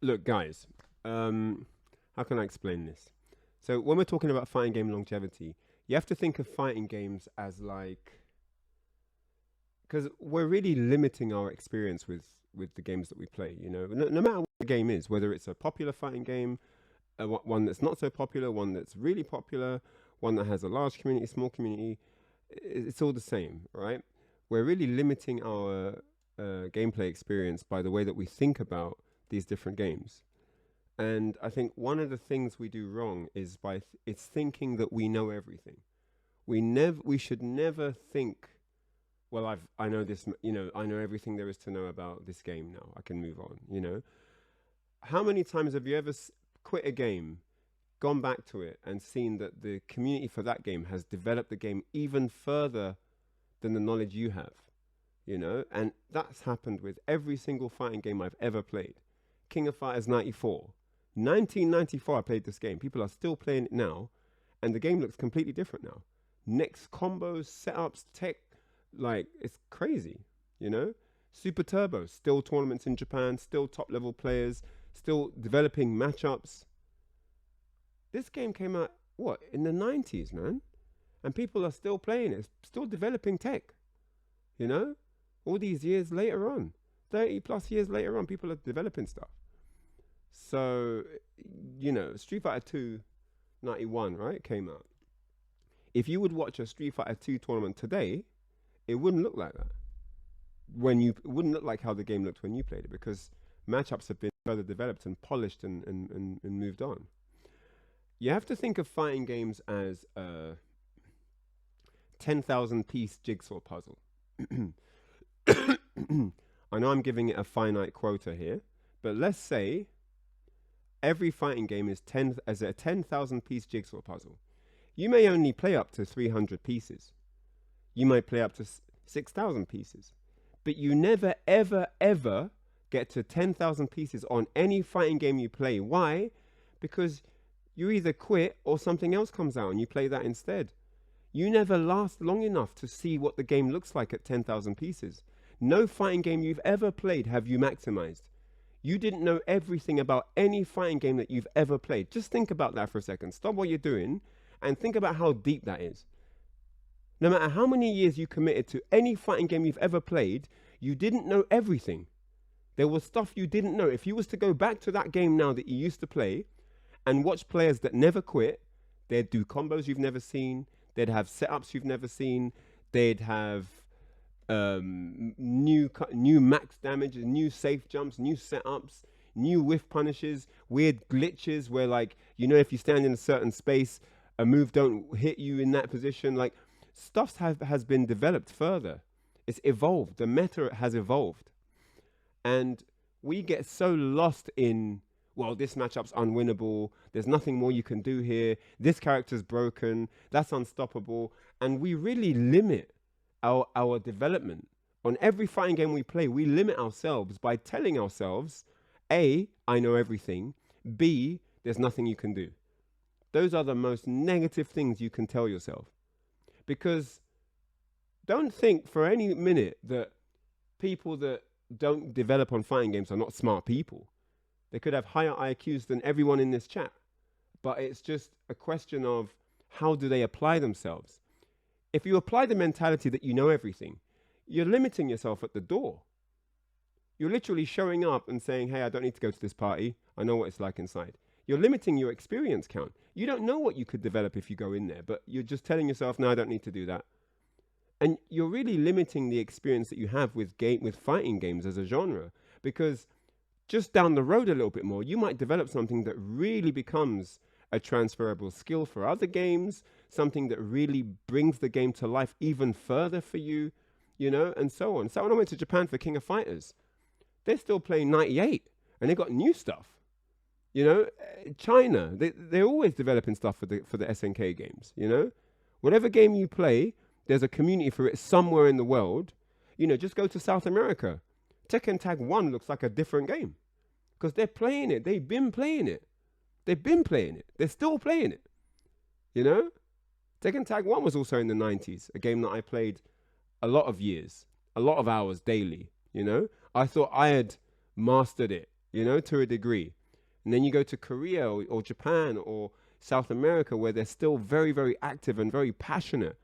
Look, guys, how can I explain this? So when we're talking about fighting game longevity, you have to think of fighting games as like, because we're really limiting our experience with the games that we play. No matter what the game is, whether it's a popular fighting game, one that's not so popular, one that's really popular, one that has a large community, small community, it's all the same, right? We're really limiting our gameplay experience by the way that we think about these different games. And I think one of the things we do wrong is it's thinking that we know everything. We should never think, well, I know this, I know everything there is to know about this game now. I can move on. How many times have you ever quit a game, gone back to it, and seen that the community for that game has developed the game even further than the knowledge you have? And that's happened with every single fighting game I've ever played. King of Fighters 94. 1994 I played this game. People are still playing it now, and the game looks completely different now. Next combos, setups, tech, like it's crazy. Super Turbo, still tournaments in Japan, still top level players, still developing matchups. This game came out, what, in the 90s, man? And people are still playing it, still developing tech, you know? All these years later on, 30 plus years later on, people are developing stuff. So, Street Fighter 2 91, right, came out. If you would watch a Street Fighter 2 tournament today, it wouldn't look like that. It wouldn't look like how the game looked when you played it, because matchups have been further developed and polished and moved on. You have to think of fighting games as a 10,000 piece jigsaw puzzle. I know I'm giving it a finite quota here, but let's say every fighting game is a 10,000 piece jigsaw puzzle. You may only play up to 300 pieces. You might play up to 6,000 pieces, but you never, ever, ever get to 10,000 pieces on any fighting game you play. Why? Because you either quit or something else comes out and you play that instead. You never last long enough to see what the game looks like at 10,000 pieces. No fighting game you've ever played have you maximized. You didn't know everything about any fighting game that you've ever played. Just think about that for a second. Stop what you're doing and think about how deep that is. No matter how many years you committed to any fighting game you've ever played, you didn't know everything. There was stuff you didn't know. If you was to go back to that game now that you used to play and watch players that never quit, they'd do combos you've never seen. They'd have setups you've never seen. They'd have new max damages, new safe jumps, new setups, new whiff punishes, weird glitches where, like, if you stand in a certain space, a move don't hit you in that position. Like, stuff has been developed further. It's evolved. The meta has evolved. And we get so lost in, well, this matchup's unwinnable. There's nothing more you can do here. This character's broken. That's unstoppable. And we really limit our development. On every fighting game we play, we limit ourselves by telling ourselves, A, I know everything. B, there's nothing you can do. Those are the most negative things you can tell yourself. Because don't think for any minute that people that don't develop on fighting games are not smart people. They could have higher IQs than everyone in this chat. But it's just a question of how do they apply themselves. If you apply the mentality that you know everything, you're limiting yourself at the door. You're literally showing up and saying, hey, I don't need to go to this party. I know what it's like inside. You're limiting your experience count. You don't know what you could develop if you go in there, but you're just telling yourself, no, I don't need to do that. And you're really limiting the experience that you have with fighting games as a genre, because just down the road a little bit more, you might develop something that really becomes a transferable skill for other games, something that really brings the game to life even further for you, and so on. So when I went to Japan for King of Fighters, they're still playing 98 and they got new stuff. China, they're always developing stuff for the SNK games. Whatever game you play, there's a community for it somewhere in the world. Just go to South America. Tekken Tag 1 looks like a different game because they're playing it. They've been playing it. They're still playing it. Tekken Tag 1 was also in the 90s, a game that I played a lot of years, a lot of hours daily. I thought I had mastered it. to a degree. And then you go to Korea or Japan or South America, where they're still very, very active and very passionate.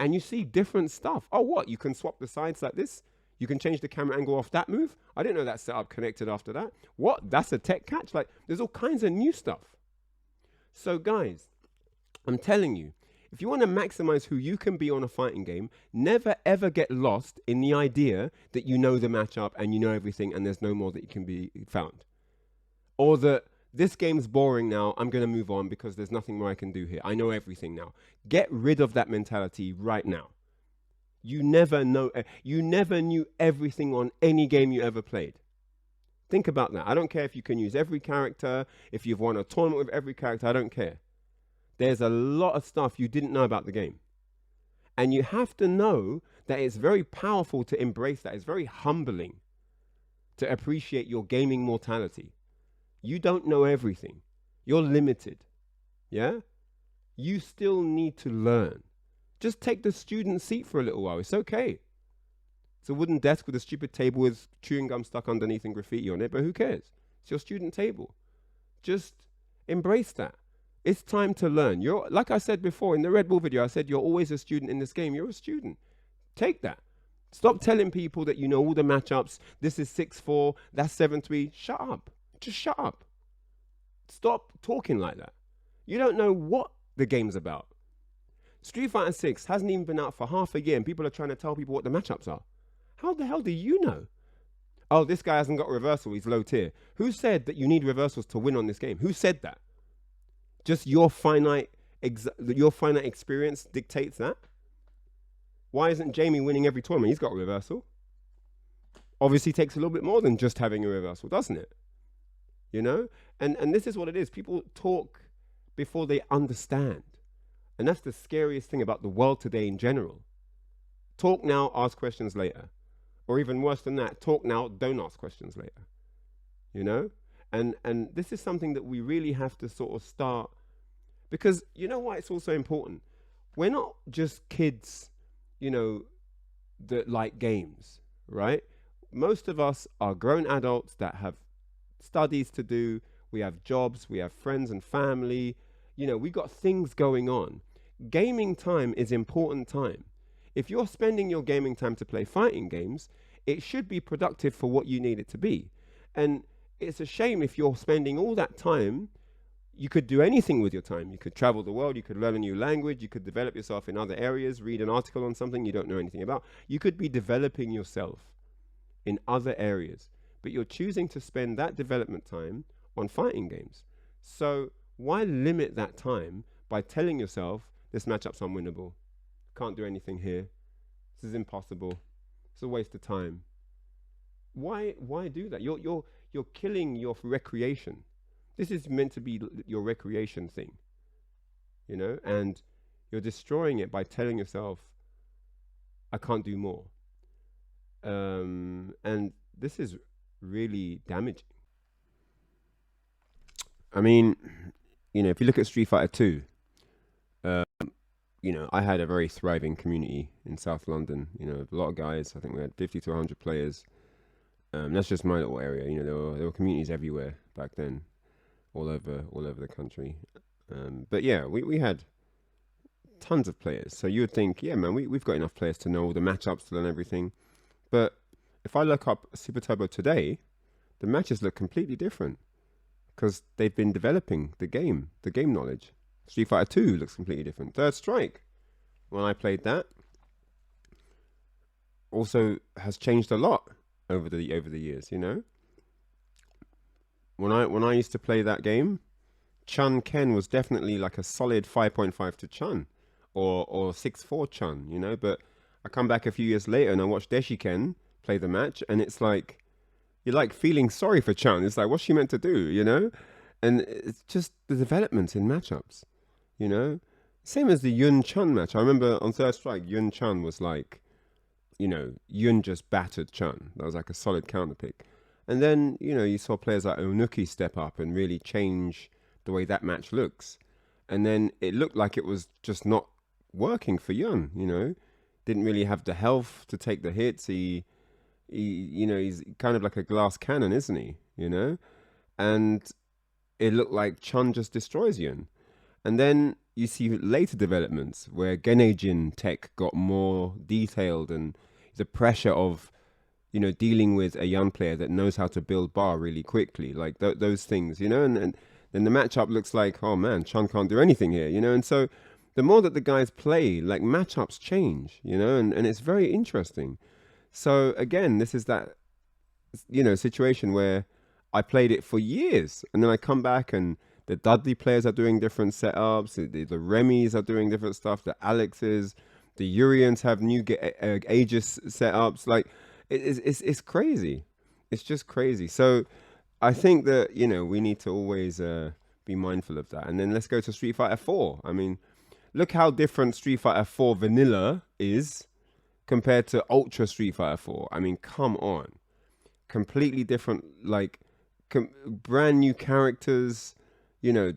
And you see different stuff. Oh, what? You can swap the sides like this? You can change the camera angle off that move? I didn't know that setup connected after that. What? That's a tech catch? Like, there's all kinds of new stuff. So, guys, I'm telling you, if you want to maximize who you can be on a fighting game, never ever get lost in the idea that you know the matchup and you know everything and there's no more that you can be found. Or that this game's boring now, I'm going to move on because there's nothing more I can do here. I know everything now. Get rid of that mentality right now. You never knew everything on any game you ever played. Think about that. I don't care if you can use every character, if you've won a tournament with every character, I don't care. There's a lot of stuff you didn't know about the game. And you have to know that it's very powerful to embrace that. It's very humbling to appreciate your gaming mortality. You don't know everything. You're limited. Yeah? You still need to learn. Just take the student seat for a little while. It's okay. It's a wooden desk with a stupid table with chewing gum stuck underneath and graffiti on it, but who cares? It's your student table. Just embrace that. It's time to learn. You're, like I said before in the Red Bull video, I said you're always a student in this game. You're a student. Take that. Stop telling people that you know all the matchups. This is 6-4, that's 7-3. Shut up. Just shut up. Stop talking like that. You don't know what the game's about. Street Fighter 6 hasn't even been out for half a year and people are trying to tell people what the matchups are. How the hell do you know? Oh, this guy hasn't got reversal, he's low tier. Who said that you need reversals to win on this game? Who said that? Just your finite experience dictates that? Why isn't Jamie winning every tournament? He's got a reversal. Obviously takes a little bit more than just having a reversal, doesn't it? And this is what it is. People talk before they understand. And that's the scariest thing about the world today in general. Talk now, ask questions later. Or even worse than that, talk now, don't ask questions later. And this is something that we really have to sort of start, because you know why it's also important? We're not just kids, that like games, right? Most of us are grown adults that have studies to do. We have jobs, we have friends and family. We got things going on. Gaming time is important time. If you're spending your gaming time to play fighting games, it should be productive for what you need it to be. And it's a shame if you're spending all that time. You could do anything with your time. You could travel the world, you could learn a new language, you could develop yourself in other areas, read an article on something you don't know anything about. You could be developing yourself in other areas, but you're choosing to spend that development time on fighting games. So why limit that time by telling yourself, this matchup's unwinnable, can't do anything here, this is impossible, it's a waste of time? Why do that? You're killing your recreation. This is meant to be your recreation thing, and you're destroying it by telling yourself, I can't do more. And this is really damaging. I mean, if you look at Street Fighter 2, I had a very thriving community in South London. A lot of guys. I think we had 50 to 100 players. That's just my little area. There were communities everywhere back then, all over the country. But yeah, we had tons of players. So you would think, yeah, man, we've got enough players to know all the matchups, to learn everything. But if I look up Super Turbo today, the matches look completely different because they've been developing the game knowledge. Street Fighter 2 looks completely different. Third Strike, when I played that, also has changed a lot over the years. When I used to play that game, Chun Ken was definitely like a solid 5.5 to Chun, or 6-4 Chun. But I come back a few years later and I watch Deshi Ken play the match, and it's like you're like feeling sorry for Chun. It's like, what's she meant to do? And it's just the developments in matchups. Same as the Yun Chun match. I remember on Third Strike, Yun Chun was like, Yun just battered Chun. That was like a solid counter pick. And then, you saw players like Onuki step up and really change the way that match looks. And then it looked like it was just not working for Yun, Didn't really have the health to take the hits. He he's kind of like a glass cannon, isn't he? And it looked like Chun just destroys Yun. And then you see later developments where Genei-jin tech got more detailed, and the pressure of dealing with a young player that knows how to build bar really quickly, like those things, and then the matchup looks like, oh man, Chun can't do anything here, and so the more that the guys play, like matchups change, and it's very interesting. So again, this is that situation where I played it for years, and then I come back and the Dudley players are doing different setups, the Remy's are doing different stuff, the Alexes, the Urians have new Aegis setups. Like it's crazy. It's just crazy. So I think that we need to always be mindful of that. And then let's go to Street Fighter 4. I mean, look how different Street Fighter 4 vanilla is compared to Ultra Street Fighter 4. I mean, come on. Completely different, like brand new characters,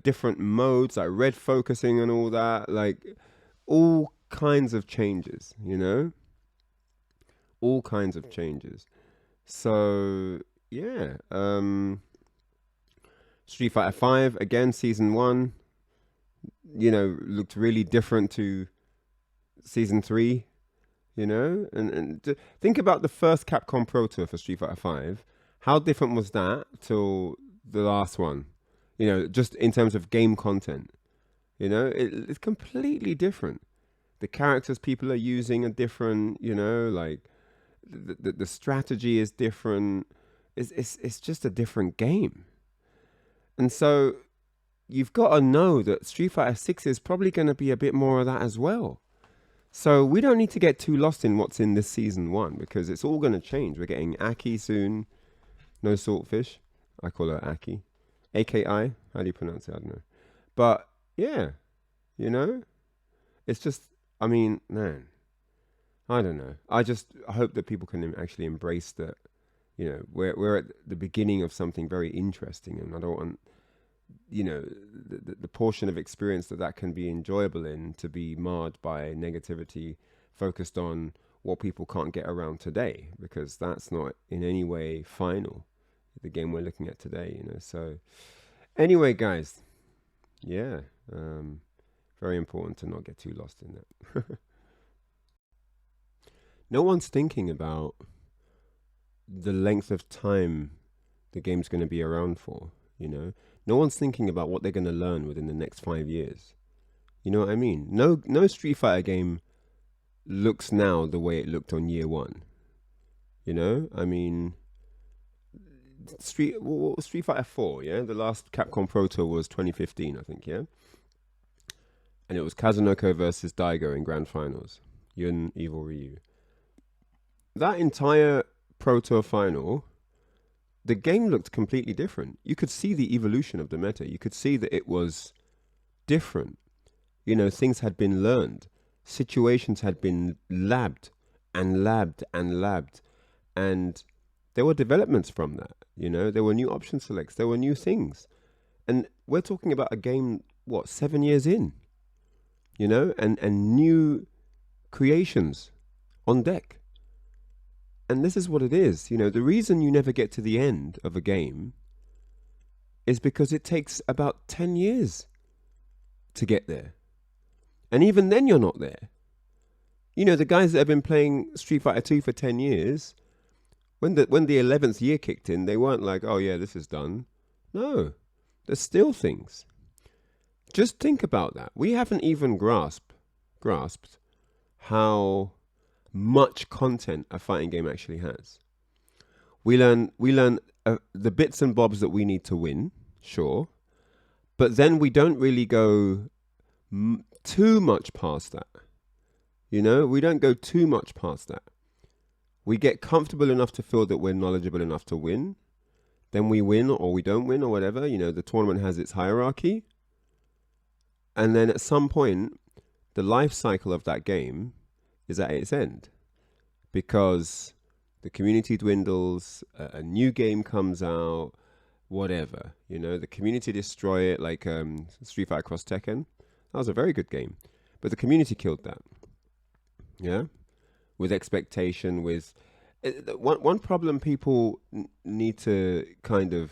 different modes, like red focusing and all that, like all kinds of changes, all kinds of changes. So yeah, Street Fighter 5 again, season 1, looked really different to season 3, and think about the first Capcom Pro Tour for Street Fighter 5. How different was that to the last one? Just in terms of game content, it's completely different. The characters people are using are different, like the strategy is different. It's just a different game. And so you've got to know that Street Fighter 6 is probably going to be a bit more of that as well. So we don't need to get too lost in what's in this season 1, because it's all going to change. We're getting Aki soon. No Saltfish. I call her Aki. AKI. How do you pronounce it? I don't know. But yeah, it's just, I mean, man, I don't know. I hope that people can actually embrace that, we're at the beginning of something very interesting, and I don't want, the portion of experience that can be enjoyable in to be marred by negativity focused on what people can't get around today, because that's not in any way final. The game we're looking at today, So anyway, guys, yeah, very important to not get too lost in that. No one's thinking about the length of time the game's going to be around for, No one's thinking about what they're going to learn within the next 5 years. You know what I mean? No Street Fighter game looks now the way it looked on year 1. I mean, Street Fighter 4, yeah? The last Capcom Pro Tour was 2015, I think, yeah? And it was Kazunoko versus Daigo in Grand Finals. Yun, Evil Ryu. That entire Pro Tour final, the game looked completely different. You could see the evolution of the meta. You could see that it was different. Things had been learned. Situations had been labbed and labbed and labbed. And there were developments from that. There were new option selects. There were new things. And we're talking about a game, 7 years in? And new creations on deck. And this is what it is. The reason you never get to the end of a game is because it takes about 10 years to get there. And even then you're not there. The guys that have been playing Street Fighter 2 for 10 years, when the 11th year kicked in, they weren't like, oh yeah, this is done. No, there's still things. Just think about that. We haven't even grasped how much content a fighting game actually has. We learn the bits and bobs that we need to win, sure, but then we don't really go too much past that. We don't go too much past that. We get comfortable enough to feel that we're knowledgeable enough to win. Then we win or we don't win or whatever. The tournament has its hierarchy. And then at some point, the life cycle of that game is at its end, because the community dwindles, a new game comes out, whatever. The community destroy it, like Street Fighter Cross Tekken. That was a very good game, but the community killed that. Yeah, with expectation, with one problem people need to kind of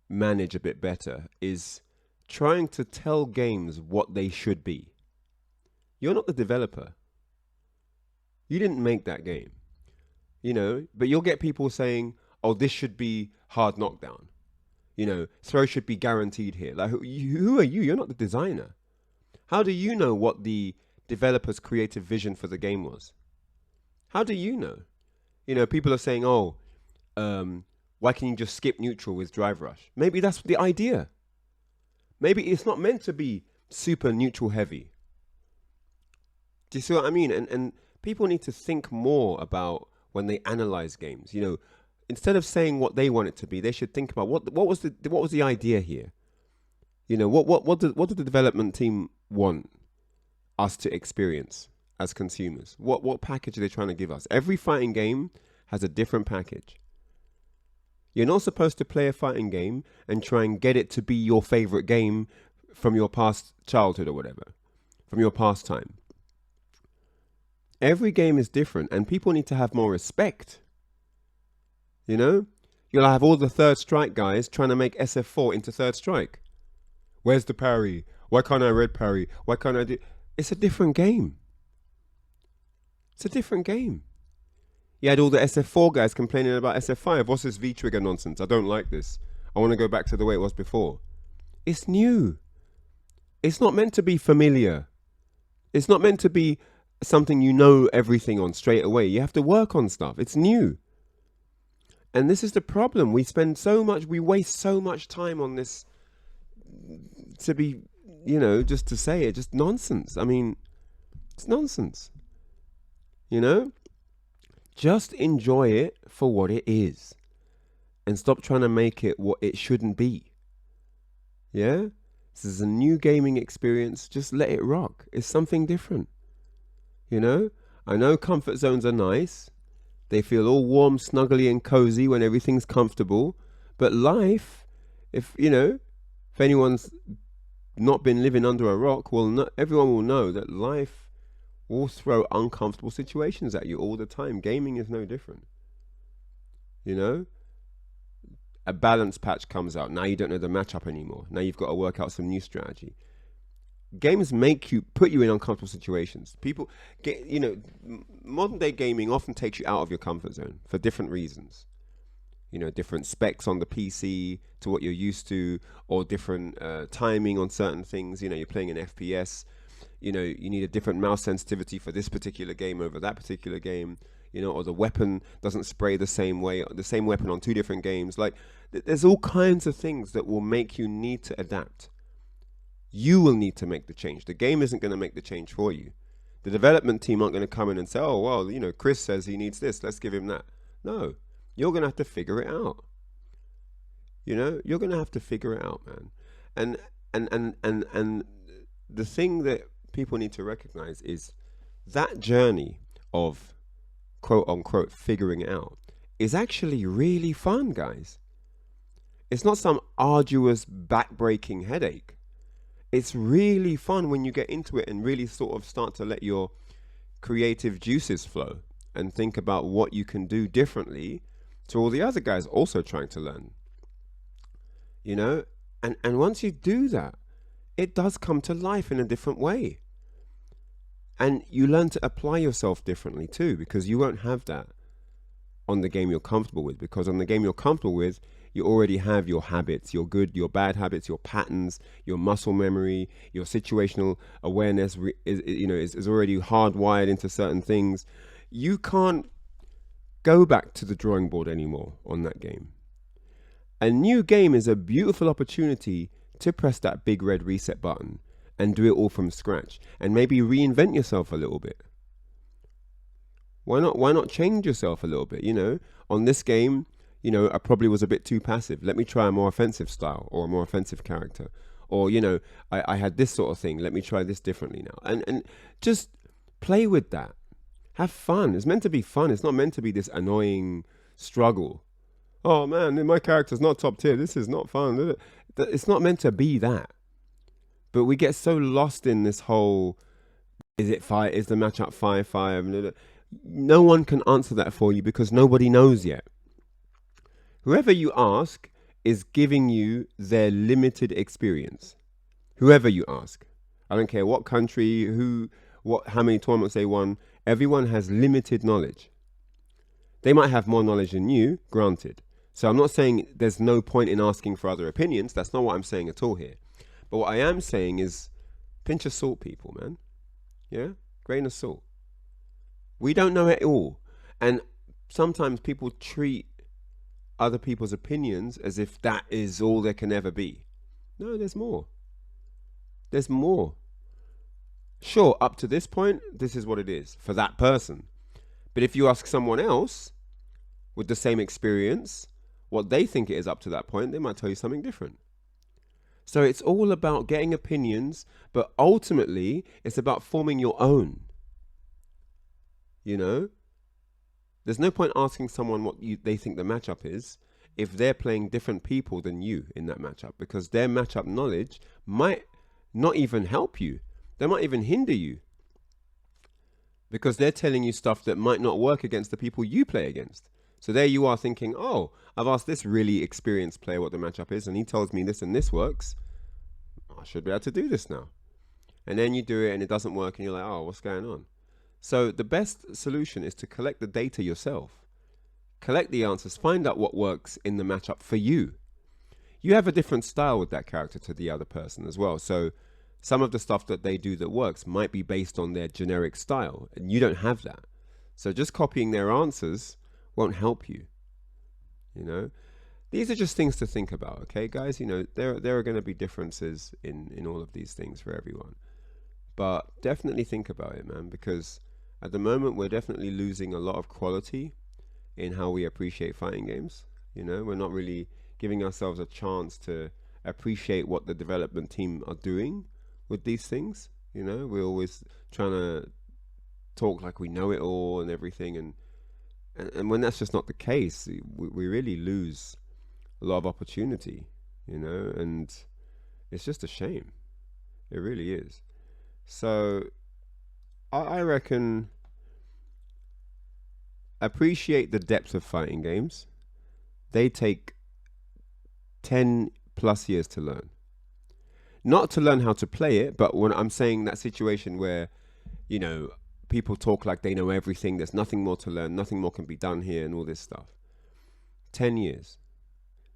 manage a bit better is trying to tell games what they should be. You're not the developer. You didn't make that game, but you'll get people saying, oh, this should be hard knockdown. Throw should be guaranteed here. Like, who are you? You're not the designer. How do you know what the developer's creative vision for the game was? How do you know? People are saying, oh, why can you just skip neutral with drive rush? Maybe that's the idea. Maybe it's not meant to be super neutral heavy. Do you see what I mean? And people need to think more about when they analyze games. Instead of saying what they want it to be, they should think about what was the idea here. What did the development team want us to experience as consumers? What package are they trying to give us? Every fighting game has a different package. You're not supposed to play a fighting game and try and get it to be your favorite game from your past childhood or whatever, from your past time. Every game is different, and people need to have more respect. You'll have all the Third Strike guys trying to make SF4 into Third Strike. Where's the parry? Why can't I red parry? Why can't I do... It's a different game. It's a different game. You had all the SF4 guys complaining about SF5. What's this V-trigger nonsense? I don't like this. I want to go back to the way it was before. It's new. It's not meant to be familiar. It's not meant to be something you know everything on straight away. You have to work on stuff. It's new. And this is the problem. We waste so much time on this to be, just to say it, just nonsense. I mean, it's nonsense. Just enjoy it for what it is and stop trying to make it what it shouldn't be. Yeah? This is a new gaming experience. Just let it rock. It's something different. I know comfort zones are nice. They feel all warm, snuggly and cozy when everything's comfortable. But life, if anyone's not been living under a rock, everyone will know that life will throw uncomfortable situations at you all the time. Gaming is no different. A balance patch comes out. Now you don't know the matchup anymore. Now you've got to work out some new strategy. Games put you in uncomfortable situations. People modern day gaming often takes you out of your comfort zone for different reasons. Different specs on the PC to what you're used to, or different timing on certain things. You're playing an FPS. You need a different mouse sensitivity for this particular game over that particular game, or the weapon doesn't spray the same way, the same weapon on two different games. Like, there's all kinds of things that will make you need to adapt. You will need to make the change. The game isn't going to make the change for you. The development team aren't going to come in and say, oh, well, Chris says he needs this, let's give him that. No, you're going to have to figure it out. You're going to have to figure it out, man. And the thing that people need to recognize is that journey of quote unquote figuring it out is actually really fun, guys. It's not some arduous back-breaking headache. It's really fun when you get into it and really sort of start to let your creative juices flow and think about what you can do differently to all the other guys also trying to learn. And once you do that, it does come to life in a different way. And you learn to apply yourself differently too, because you won't have that on the game you're comfortable with. Because on the game you're comfortable with, you already have your habits, your good, your bad habits, your patterns, your muscle memory, your situational awareness is already hardwired into certain things. You can't go back to the drawing board anymore on that game. A new game is a beautiful opportunity to press that big red reset button and do it all from scratch and maybe reinvent yourself a little bit. Why not change yourself a little bit? On this game, I probably was a bit too passive. Let me try a more offensive style or a more offensive character. Or, I had this sort of thing. Let me try this differently now. And just play with that. Have fun. It's meant to be fun. It's not meant to be this annoying struggle. Oh man, my character's not top tier. This is not fun. It's not meant to be that. But we get so lost in this whole, is the matchup 5-5? No one can answer that for you because nobody knows yet. Whoever you ask is giving you their limited experience. Whoever you ask. I don't care what country, how many tournaments they won. Everyone has limited knowledge. They might have more knowledge than you, granted. So I'm not saying there's no point in asking for other opinions. That's not what I'm saying at all here. But what I am saying is pinch of salt, people, man. Yeah? Grain of salt. We don't know it all. And sometimes people treat other people's opinions as if that is all there can ever be. No, there's more. There's more. Sure, up to this point, this is what it is for that person. But if you ask someone else with the same experience, what they think it is up to that point, they might tell you something different. So it's all about getting opinions, but ultimately it's about forming your own. You know? There's no point asking someone what they think the matchup is if they're playing different people than you in that matchup, because their matchup knowledge might not even help you. They might even hinder you because they're telling you stuff that might not work against the people you play against. So there you are thinking, oh, I've asked this really experienced player what the matchup is, and he tells me this and this works. I should be able to do this now. And then you do it and it doesn't work and you're like, oh, what's going on? So the best solution is to collect the data yourself. Collect the answers, find out what works in the matchup for you. You have a different style with that character to the other person as well. So some of the stuff that they do that works might be based on their generic style, and you don't have that. So just copying their answers won't help you. You know, these are just things to think about, okay, guys? You know, there are going to be differences in all of these things for everyone. But definitely think about it, man, because at the moment we're definitely losing a lot of quality in how we appreciate fighting games. You know, we're not really giving ourselves a chance to appreciate what the development team are doing with these things. You know, we're always trying to talk like we know it all and everything, and when that's just not the case, we really lose a lot of opportunity, you know, and it's just a shame. It really is. So I reckon appreciate the depth of fighting games. They take 10 plus years to learn. Not to learn how to play it, but when I'm saying that situation where, you know, people talk like they know everything, there's nothing more to learn, nothing more can be done here and all this stuff. 10 years.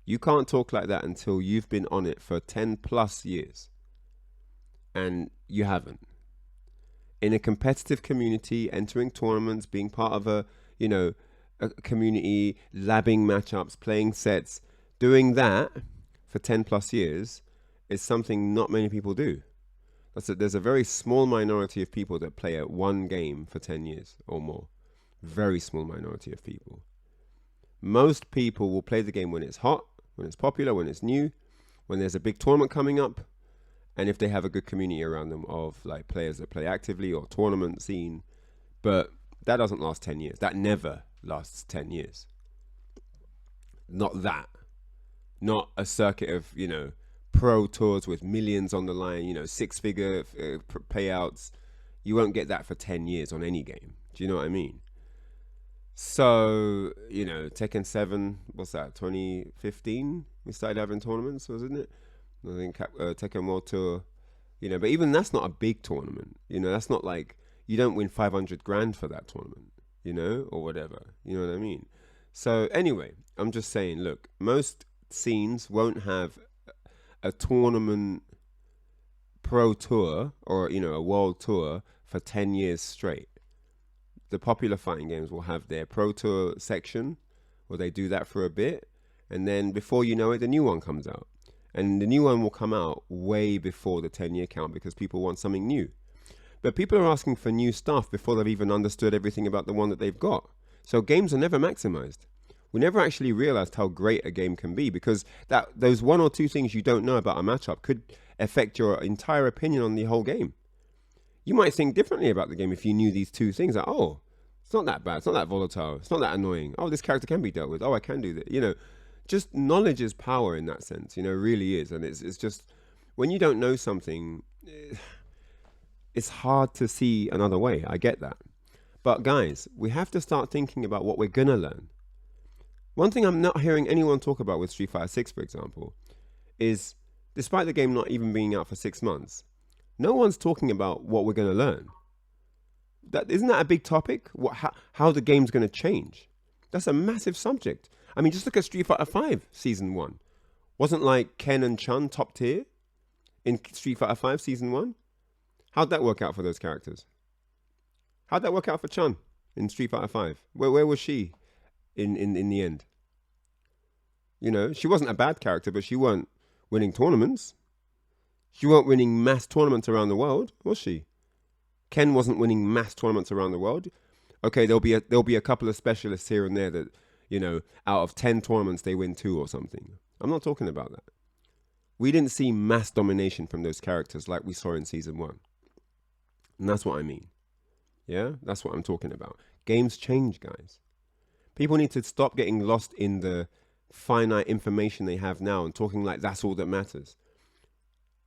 You can't talk like that until you've been on it for 10 plus years. And you haven't. In a competitive community, entering tournaments, being part of a community, labbing matchups, playing sets, doing that for 10 plus years is something not many people do. There's a very small minority of people that play at one game for 10 years or more. Very small minority of people. Most people will play the game when it's hot, when it's popular, when it's new, when there's a big tournament coming up, and if they have a good community around them of like players that play actively or tournament scene. But that doesn't last 10 years. That never lasts 10 years. Not that. Not a circuit of, you know, pro tours with millions on the line, you know, six-figure payouts. You won't get that for 10 years on any game. Do you know what I mean? So, you know, Tekken 7, what's that, 2015? We started having tournaments, wasn't it? I think Tekken World Tour, you know, but even that's not a big tournament. You know, that's not like, you don't win 500 grand for that tournament, you know, or whatever. You know what I mean? So anyway, I'm just saying, look, most scenes won't have a tournament pro tour or, you know, a world tour for 10 years straight. The popular fighting games will have their pro tour section where they do that for a bit, and then before you know it, the new one comes out. And the new one will come out way before the 10-year count because people want something new. But people are asking for new stuff before they've even understood everything about the one that they've got. So games are never maximized. We never actually realized how great a game can be because those one or two things you don't know about a matchup could affect your entire opinion on the whole game. You might think differently about the game if you knew these two things. Like, oh, it's not that bad. It's not that volatile. It's not that annoying. Oh, this character can be dealt with. Oh, I can do that. You know, just knowledge is power in that sense, you know, really is. And it's just, when you don't know something, it's hard to see another way. I get that. But guys, we have to start thinking about what we're gonna learn. One thing I'm not hearing anyone talk about with Street Fighter 6, for example, is despite the game not even being out for 6 months, no one's talking about what we're gonna learn. That isn't that a big topic? How the game's gonna change? That's a massive subject. I mean, just look at Street Fighter 5 Season 1. Wasn't like Ken and Chun top tier in Street Fighter 5 Season 1? How'd that work out for those characters? How'd that work out for Chun in Street Fighter 5? Where was she in the end? You know, she wasn't a bad character, but she weren't winning tournaments. She weren't winning mass tournaments around the world, was she? Ken wasn't winning mass tournaments around the world. Okay, there'll be a couple of specialists here and there that, you know, out of 10 tournaments they win 2 or something. I'm not talking about that. We didn't see mass domination from those characters like we saw in Season 1. And that's what I mean. Yeah, that's what I'm talking about. Games change, guys. People need to stop getting lost in the finite information they have now and talking like that's all that matters.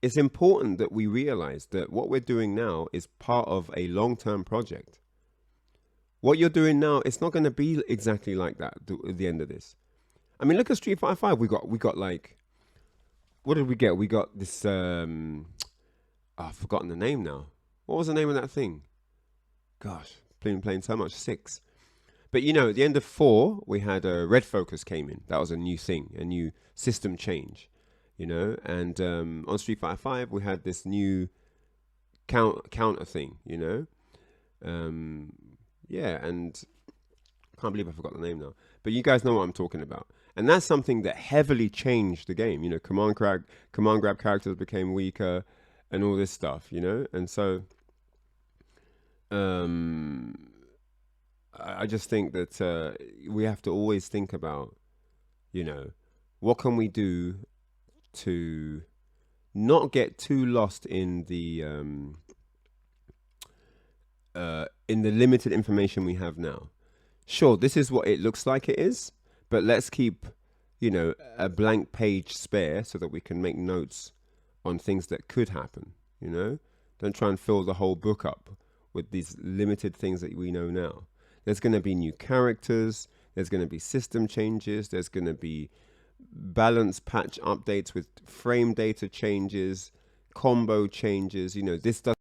It's important that we realize that what we're doing now is part of a long-term project. What you're doing now, it's not going to be exactly like that at the end of this. I mean, look at Street Fighter 5. We got like, what did we get? We got this, I've forgotten the name now. What was the name of that thing? Gosh, playing so much. 6. But you know, at the end of 4, we had Red Focus came in. That was a new thing, a new system change, you know. And on Street Fighter 5, we had this new counter thing, you know. Yeah, and I can't believe I forgot the name now. But you guys know what I'm talking about. And that's something that heavily changed the game. You know, command grab characters became weaker and all this stuff, you know. And so I just think that we have to always think about, you know, what can we do to not get too lost in the limited information we have now. Sure, this is what it looks like it is, but let's keep, you know, a blank page spare so that we can make notes on things that could happen, you know? Don't try and fill the whole book up with these limited things that we know now. There's going to be new characters, there's going to be system changes, there's going to be balance patch updates with frame data changes, combo changes, you know, this does.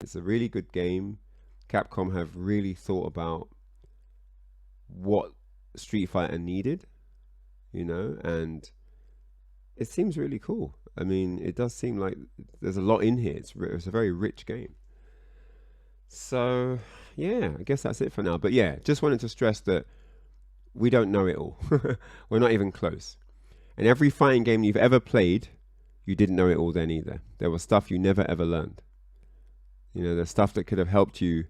It's a really good game. Capcom have really thought about what Street Fighter needed, you know, and it seems really cool. I mean, it does seem like there's a lot in here. It's a very rich game. So, yeah, I guess that's it for now. But yeah, just wanted to stress that we don't know it all. We're not even close. And every fighting game you've ever played, you didn't know it all then either. There was stuff you never ever learned. There's stuff that could have helped you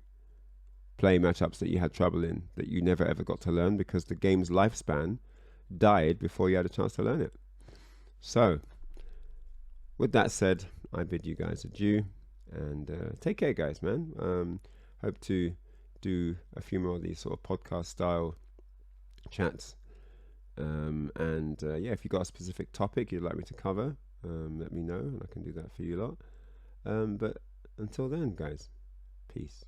play matchups that you had trouble in that you never ever got to learn because the game's lifespan died before you had a chance to learn it. So, with that said, I bid you guys adieu and take care, guys, man. Hope to do a few more of these sort of podcast style chats. Yeah, if you've got a specific topic you'd like me to cover, let me know and I can do that for you lot. But until then, guys, peace.